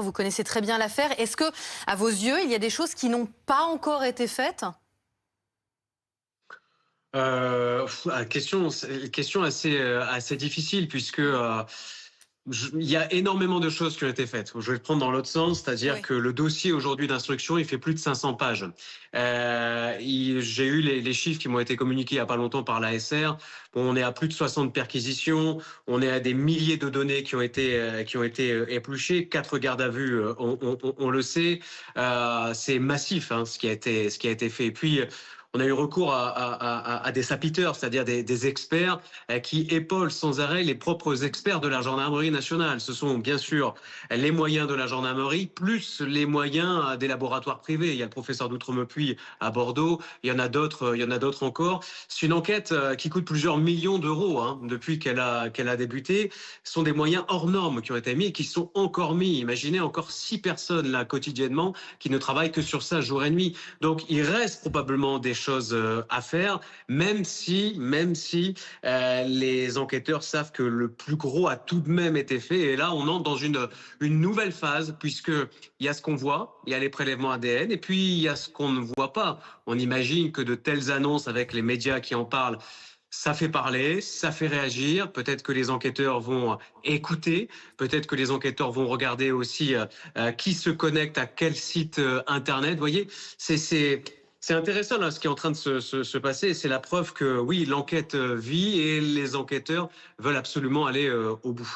Vous connaissez très bien l'affaire. Est-ce que, à vos yeux, il y a des choses qui n'ont pas encore été faites? Question assez difficile puisque, il y a énormément de choses qui ont été faites. Je vais le prendre dans l'autre sens, c'est-à-dire Oui. que le dossier aujourd'hui d'instruction, il fait plus de 500 pages. J'ai eu les chiffres qui m'ont été communiqués il y a pas longtemps par l'ASR. Bon, on est à plus de 60 perquisitions, on est à des milliers de données qui ont été épluchées, 4 gardes à vue, on le sait. C'est massif, hein, ce qui a été fait. Et puis, on a eu recours à des sapiteurs, c'est-à-dire des experts qui épaulent sans arrêt les propres experts de la gendarmerie nationale. Ce sont bien sûr les moyens de la gendarmerie, plus les moyens des laboratoires privés. Il y a le professeur d'Outremepuy à Bordeaux, il y en a d'autres encore. C'est une enquête qui coûte plusieurs millions d'euros, hein, depuis qu'elle a débuté. Ce sont des moyens hors normes qui ont été mis et qui sont encore mis. Imaginez encore 6 personnes là quotidiennement qui ne travaillent que sur ça jour et nuit. Donc il reste probablement des choses à faire, même si les enquêteurs savent que le plus gros a tout de même été fait. Et là, on entre dans une nouvelle phase, puisqu'il y a ce qu'on voit, il y a les prélèvements ADN, et puis il y a ce qu'on ne voit pas. On imagine que de telles annonces avec les médias qui en parlent, ça fait parler, ça fait réagir. Peut-être que les enquêteurs vont écouter, peut-être que les enquêteurs vont regarder aussi qui se connecte à quel site internet. Vous voyez, c'est intéressant là, ce qui est en train de se passer. C'est la preuve que oui, l'enquête vit et les enquêteurs veulent absolument aller au bout.